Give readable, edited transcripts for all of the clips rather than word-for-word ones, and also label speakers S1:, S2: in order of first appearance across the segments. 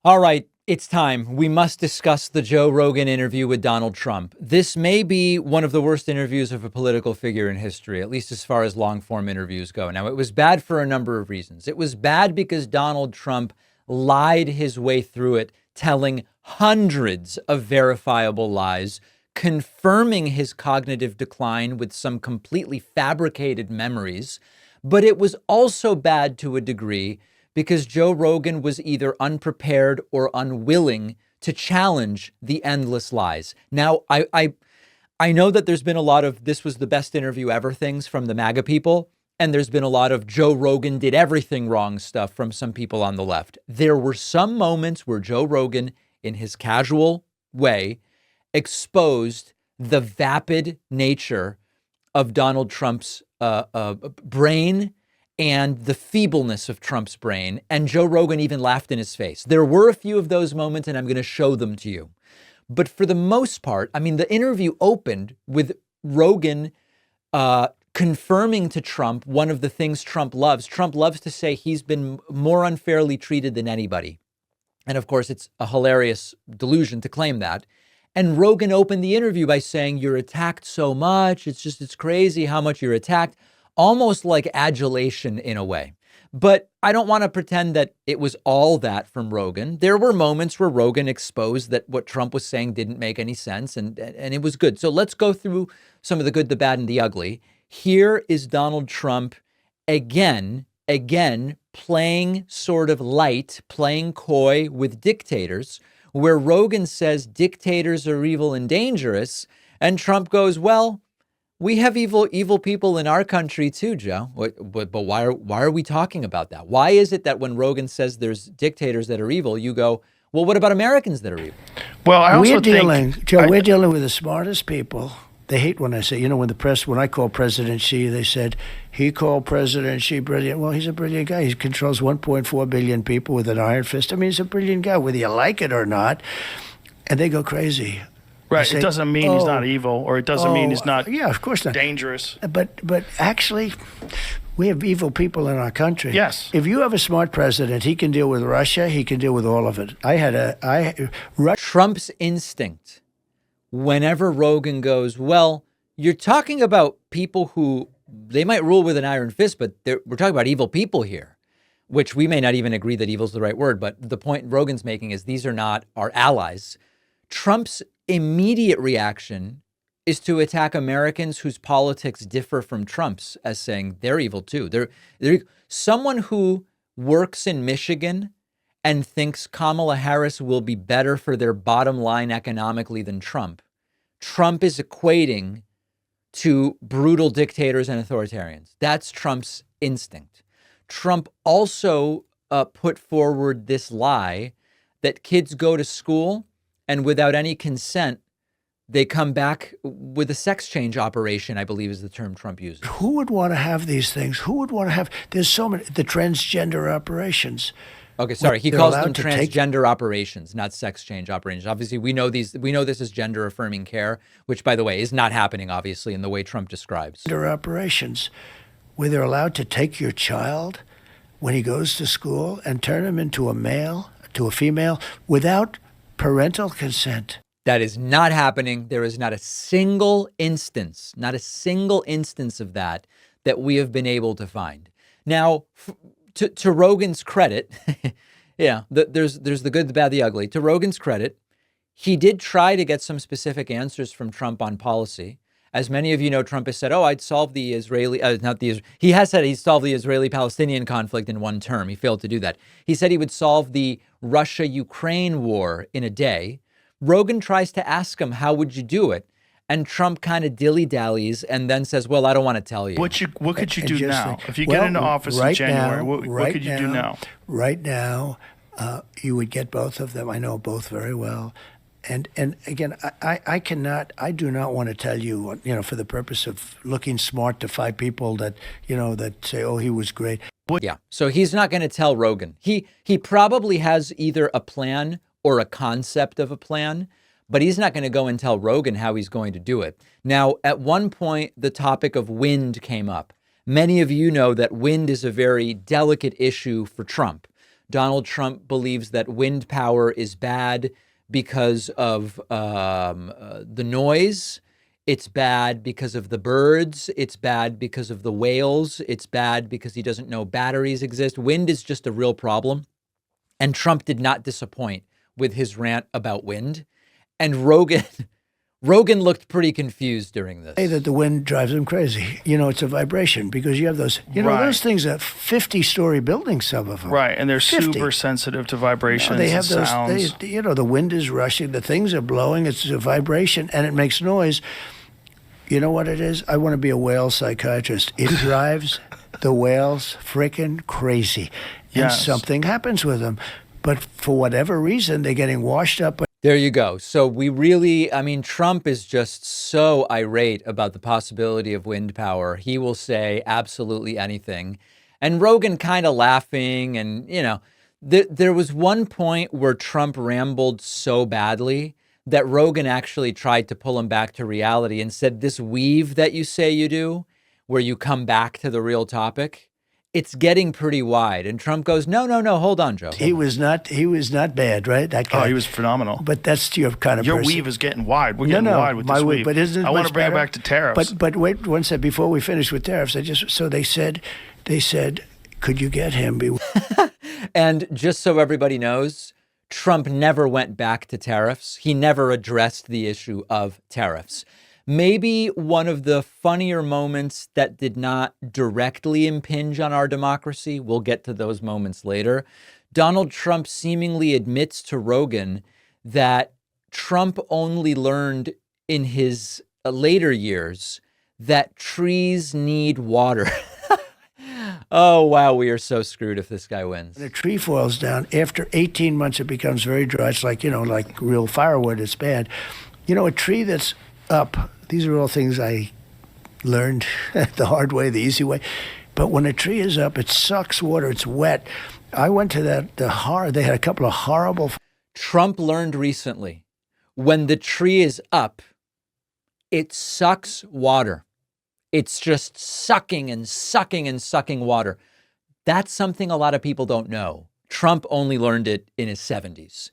S1: All right, it's time. We must discuss the Joe Rogan interview with Donald Trump. This may be one of the worst interviews of a political figure in history, at least as far as long form interviews go. Now, it was bad for a number of reasons. It was bad because Donald Trump lied his way through it, telling hundreds of verifiable lies, confirming his cognitive decline with some completely fabricated memories. But it was also bad to a degree because Joe Rogan was either unprepared or unwilling to challenge the endless lies. Now, I know that there's been a lot of "this was the best interview ever" things from the MAGA people, and there's been a lot of Joe Rogan did everything wrong stuff from some people on the left. There were some moments where Joe Rogan, in his casual way, exposed the vapid nature of Donald Trump's brain and the feebleness of Trump's brain. And Joe Rogan even laughed in his face. There were a few of those moments, and I'm going to show them to you. But for the most part, I mean, the interview opened with Rogan confirming to Trump one of the things Trump loves. Trump loves to say he's been more unfairly treated than anybody. And of course, it's a hilarious delusion to claim that. And Rogan opened the interview by saying, "You're attacked so much. It's crazy how much you're attacked." Almost like adulation in a way. But I don't want to pretend that it was all that from Rogan. There were moments where Rogan exposed that what Trump was saying didn't make any sense, and it was good. So let's go through some of the good, the bad, and the ugly. Here is Donald Trump again, playing sort of light, playing coy with dictators, where Rogan says dictators are evil and dangerous, and Trump goes, "Well, we have evil people in our country too, Joe." But why are we talking about that? Why is it that when Rogan says there's dictators that are evil, you go, "Well, what about Americans that are evil?"
S2: Well, I also
S3: we're dealing,
S2: think,
S3: Joe, we're dealing with the smartest people. They hate when I say, when I call President Xi, they said, he called President Xi brilliant. Well, he's a brilliant guy. He controls 1.4 billion people with an iron fist. I mean, he's a brilliant guy, whether you like it or not. And they go crazy.
S2: right,
S3: Say,
S2: it doesn't mean he's not evil, or it doesn't mean he's not
S3: yeah, of course not.
S2: dangerous.
S3: But actually, we have evil people in our country.
S2: Yes.
S3: If you have a smart president, he can deal with Russia. He can deal with all of it.
S1: Trump's instinct, whenever Rogan goes, "Well, you're talking about people who they might rule with an iron fist, but we're talking about evil people here," which we may not even agree that evil is the right word. But the point Rogan's making is these are not our allies. Trump's immediate reaction is to attack Americans whose politics differ from Trump's, as saying they're evil too. They're someone who works in Michigan and thinks Kamala Harris will be better for their bottom line economically than Trump. Trump is equating to brutal dictators and authoritarians. That's Trump's instinct. Trump also put forward this lie that kids go to school and without any consent, they come back with a sex change operation, I believe is the term Trump uses.
S3: Who would want to have these things? Who would want to have, there's so many, the transgender operations.
S1: Okay, sorry. He
S3: They're
S1: calls them
S3: allowed to
S1: transgender operations, not sex change operations. Obviously, we know this is gender affirming care, which, by the way, is not happening, obviously, in the way Trump describes.
S3: Operations where they're allowed to take your child when he goes to school and turn him into a male, to a female, without parental consent.
S1: That is not happening. There is not a single instance of that we have been able to find. Now, to Rogan's credit, yeah, there's the good, the bad, the ugly. To Rogan's credit, he did try to get some specific answers from Trump on policy. As many of you know, Trump has said, I'd solve the he has said he'd solve the Israeli-Palestinian conflict in one term. He failed to do that. He said he would solve the Russia-Ukraine war in a day. Rogan tries to ask him, how would you do it? And Trump kind of dilly-dallies and then says, well, I don't want to tell you.
S2: What could you do now? If you get into office in January, what could you do now?
S3: Right now, you would get both of them. I know both very well. And again, I do not want to tell you, for the purpose of looking smart to 5 people that say, oh, he was great.
S1: Yeah. So he's not going to tell Rogan. He probably has either a plan or a concept of a plan, but he's not going to go and tell Rogan how he's going to do it. Now, at one point, the topic of wind came up. Many of you know that wind is a very delicate issue for Trump. Donald Trump believes that wind power is bad because of the noise. It's bad because of the birds. It's bad because of the whales. It's bad because he doesn't know batteries exist. Wind is just a real problem. And Trump did not disappoint with his rant about wind. And Rogan looked pretty confused during this.
S3: Say that the wind drives them crazy. It's a vibration because you have those, those things are 50-story buildings, some of them.
S2: Right, and they're 50. Super sensitive to vibrations.
S3: They have those
S2: sounds.
S3: The wind is rushing, the things are blowing, it's a vibration, and it makes noise. You know what it is? I want to be a whale psychiatrist. It drives the whales freaking crazy. And something happens with them. But for whatever reason, they're getting washed up.
S1: There you go. So Trump is just so irate about the possibility of wind power. He will say absolutely anything. And Rogan kind of laughing. And, there was one point where Trump rambled so badly that Rogan actually tried to pull him back to reality and said, this weave that you say you do, where you come back to the real topic, it's getting pretty wide. And Trump goes, no, hold on, Joe.
S3: He was not bad, right? That guy.
S2: Oh, he was phenomenal.
S3: But that's your kind of
S2: Your
S3: person.
S2: weave is getting wide. We're getting wide with this weave.
S3: But isn't it
S2: I want to bring
S3: better?
S2: it back to tariffs.
S3: But wait one second, before we finish with tariffs, they said, could you get him?
S1: And just so everybody knows, Trump never went back to tariffs. He never addressed the issue of tariffs. Maybe one of the funnier moments that did not directly impinge on our democracy, we'll get to those moments later. Donald Trump seemingly admits to Rogan that Trump only learned in his later years that trees need water. Oh, wow, we are so screwed if this guy wins.
S3: When a tree falls down, after 18 months, it becomes very dry. It's like, like real firewood. It's bad. A tree that's up, these are all things I learned the hard way, the easy way. But when a tree is up, it sucks water. It's wet. I went to they had a couple of horrible.
S1: Trump learned recently, when the tree is up, it sucks water. It's just sucking and sucking and sucking water. That's something a lot of people don't know. Trump only learned it in his 70s.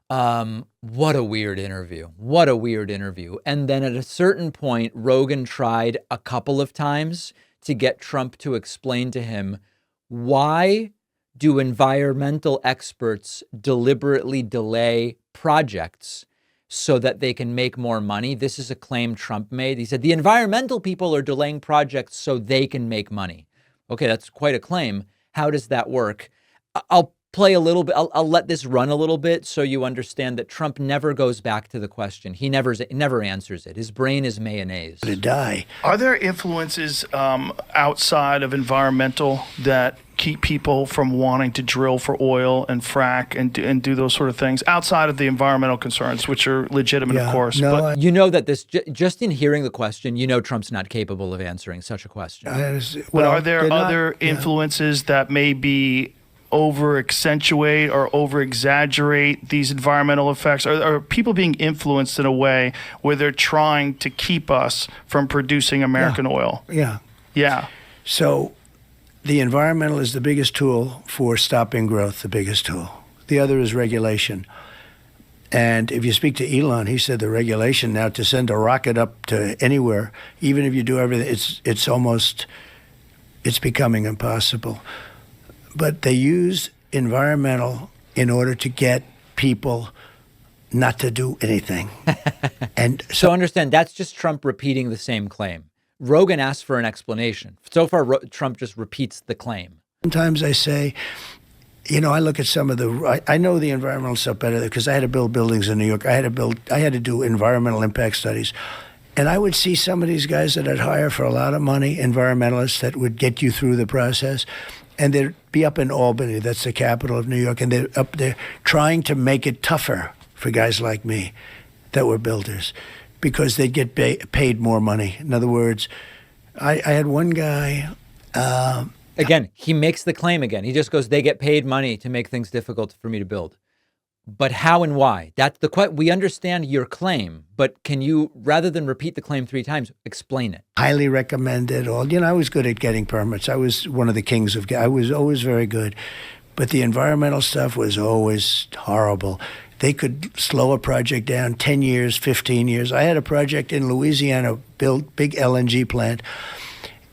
S1: What a weird interview. What a weird interview. And then at a certain point, Rogan tried a couple of times to get Trump to explain to him, why do environmental experts deliberately delay projects so that they can make more money? This is a claim Trump made. He said, the environmental people are delaying projects so they can make money. Okay, that's quite a claim. How does that work? I'll play a little bit. I'll let this run a little bit so you understand that Trump never goes back to the question. He never answers it. His brain is mayonnaise.
S3: To die.
S2: Are there influences outside of environmental that keep people from wanting to drill for oil and frack and do those sort of things outside of the environmental concerns, which are legitimate, of course?
S3: No,
S2: but
S1: you know that this, just in hearing the question, Trump's not capable of answering such a question.
S2: But are there other influences that may be over accentuate or over exaggerate these environmental effects? Are people being influenced in a way where they're trying to keep us from producing American oil?
S3: Yeah. So the environmental is the biggest tool for stopping growth, the biggest tool. The other is regulation. And if you speak to Elon, he said the regulation now to send a rocket up to anywhere, even if you do everything, it's becoming impossible. But they use environmental in order to get people not to do anything. And
S1: so understand, that's just Trump repeating the same claim. Rogan asked for an explanation. So far, Trump just repeats the claim.
S3: Sometimes I say, I look at some of I know the environmental stuff better because I had to build buildings in New York. I had to do environmental impact studies. And I would see some of these guys that I'd hire for a lot of money, environmentalists that would get you through the process. And they'd be up in Albany, that's the capital of New York, and they're up there trying to make it tougher for guys like me that were builders because they'd get paid more money. In other words, I had one guy.
S1: Again, he makes the claim again. He just goes, they get paid money to make things difficult for me to build. But how and why? That's we understand your claim, but can you, rather than repeat the claim 3 times, explain it?
S3: Highly recommended. I was good at getting permits. I was one of the kings I was always very good. But the environmental stuff was always horrible. They could slow a project down 10 years, 15 years. I had a project in Louisiana, built big LNG plant.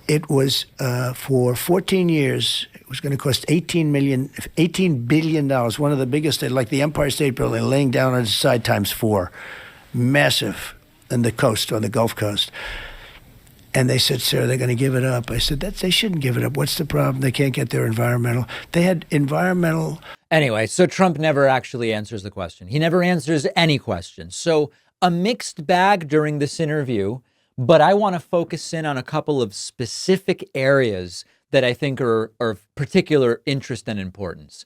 S3: It was for 14 years. It was going to cost $18 billion. One of the biggest, like the Empire State Building, laying down on its side times 4. Massive on the coast, on the Gulf Coast. And they said, sir, they're going to give it up. I said, they shouldn't give it up. What's the problem? They can't get their environmental. They had environmental.
S1: Anyway, so Trump never actually answers the question. He never answers any questions. So a mixed bag during this interview, but I want to focus in on a couple of specific areas that I think are of particular interest and importance.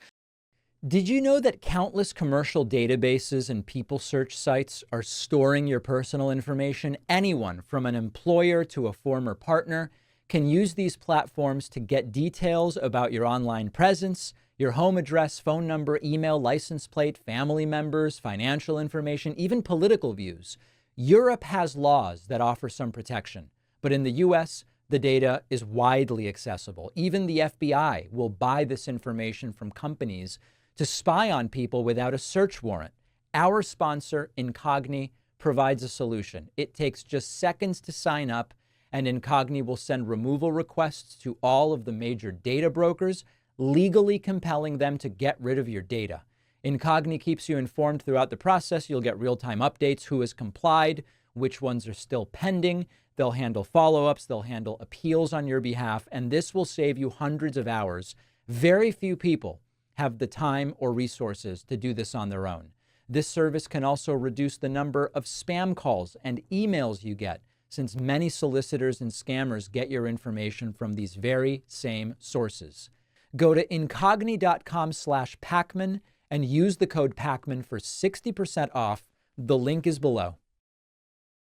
S1: Did you know that countless commercial databases and people search sites are storing your personal information? Anyone, from an employer to a former partner, can use these platforms to get details about your online presence, your home address, phone number, email, license plate, family members, financial information, even political views. Europe has laws that offer some protection, but in the US, the data is widely accessible. Even the FBI will buy this information from companies to spy on people without a search warrant. Our sponsor, Incogni, provides a solution. It takes just seconds to sign up, and Incogni will send removal requests to all of the major data brokers, legally compelling them to get rid of your data. Incogni keeps you informed throughout the process. You'll get real-time updates, who has complied, which ones are still pending. They'll handle follow-ups, they'll handle appeals on your behalf, and this will save you hundreds of hours. Very few people have the time or resources to do this on their own. This service can also reduce the number of spam calls and emails you get, since many solicitors and scammers get your information from these very same sources. Go to incogni.com/Pacman and use the code Pacman for 60% off. The link is below.